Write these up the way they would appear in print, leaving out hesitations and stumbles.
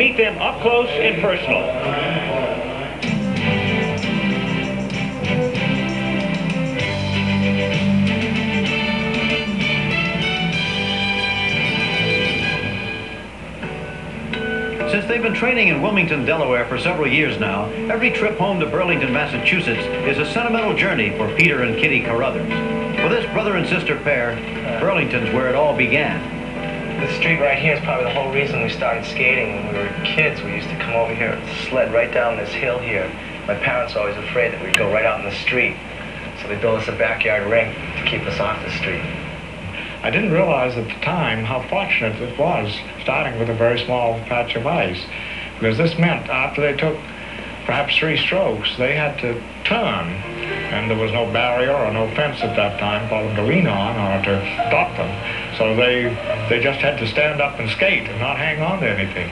Meet them up close and personal. Since they've been training in Wilmington, Delaware for several years now, every trip home to Burlington, Massachusetts is a sentimental journey for Peter and Kitty Carruthers. For this brother and sister pair, Burlington's where it all began. This street right here is probably the whole reason we started skating. When we were kids, we used to come over here, sled right down this hill here. My parents were always afraid that we'd go right out in the street. So they built us a backyard rink to keep us off the street. I didn't realize at the time how fortunate it was, starting with a very small patch of ice. Because this meant after they took perhaps 3 strokes, they had to turn. And there was no barrier or no fence at that time for them to lean on or to stop them. So they just had to stand up and skate and not hang on to anything.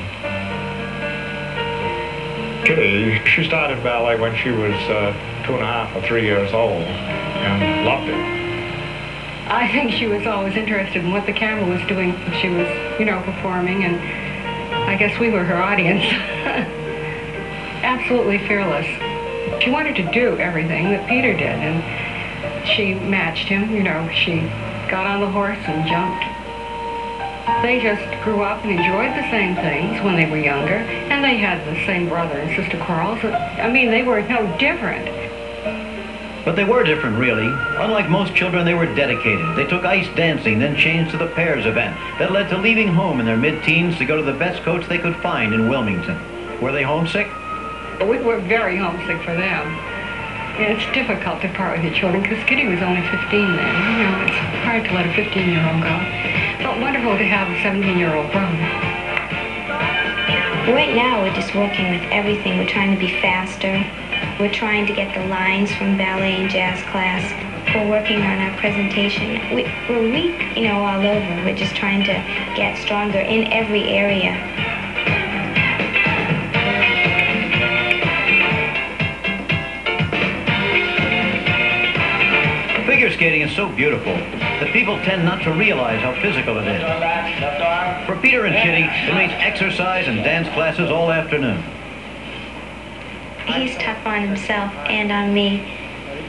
Kitty, she started ballet when she was 2.5 or 3 years old and loved it. I think she was always interested in what the camera was doing. She was, you know, performing, and I guess we were her audience. Absolutely fearless. She wanted to do everything that Peter did, and she matched him. You know, she got on the horse and jumped. They just grew up and enjoyed the same things when they were younger, and they had the same brother and sister quarrels. I mean, they were no different. But they were different, really. Unlike most children, they were dedicated. They took ice dancing, then changed to the pairs event. That led to leaving home in their mid-teens to go to the best coach they could find in Wilmington. Were they homesick? We were very homesick for them. It's difficult to part with your children because Kitty was only 15 then. You know, it's hard to let a 15-year-old go. But wonderful to have a 17-year-old brother. Right now, we're just working with everything. We're trying to be faster. We're trying to get the lines from ballet and jazz class. We're working on our presentation. We're weak, you know, all over. We're just trying to get stronger in every area. Figure skating is so beautiful that people tend not to realize how physical it is. For Peter and Kitty, it means exercise and dance classes all afternoon. He's tough on himself and on me,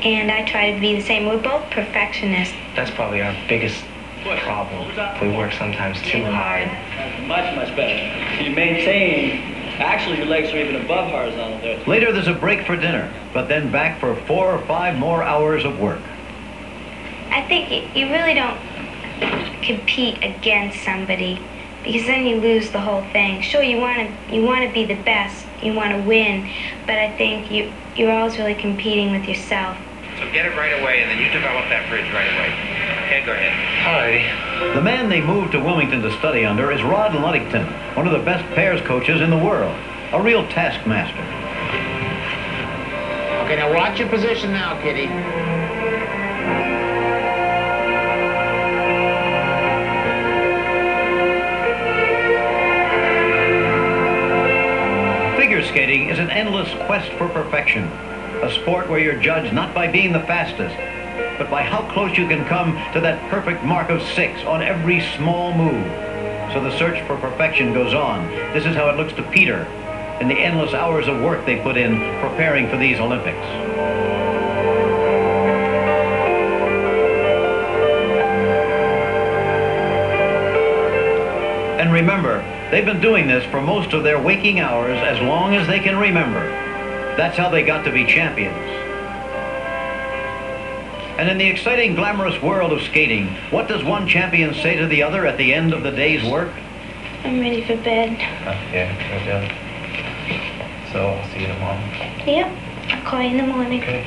and I try to be the same. We're both perfectionists. That's probably our biggest problem. We work sometimes too hard. Much, much better. You maintain, actually your legs are even above horizontal there. Later there's a break for dinner, but then back for 4 or 5 more hours of work. I think you really don't compete against somebody, because then you lose the whole thing. Sure, you want to be the best, you want to win, but I think you're always really competing with yourself. So get it right away, and then you develop that bridge right away. Okay, go ahead. Alrighty. The man they moved to Wilmington to study under is Rod Ludington, one of the best pairs coaches in the world, a real taskmaster. Okay, now watch your position now, Kitty. Figure skating is an endless quest for perfection, a sport where you're judged not by being the fastest, but by how close you can come to that perfect mark of 6 on every small move. So the search for perfection goes on. This is how it looks to Peter in the endless hours of work they put in preparing for these Olympics. And remember, they've been doing this for most of their waking hours as long as they can remember. That's how they got to be champions. And in the exciting, glamorous world of skating, what does one champion say to the other at the end of the day's work? I'm ready for bed. Yeah, no doubt. So I'll see you tomorrow. Yep, I'll call you in the morning. Okay.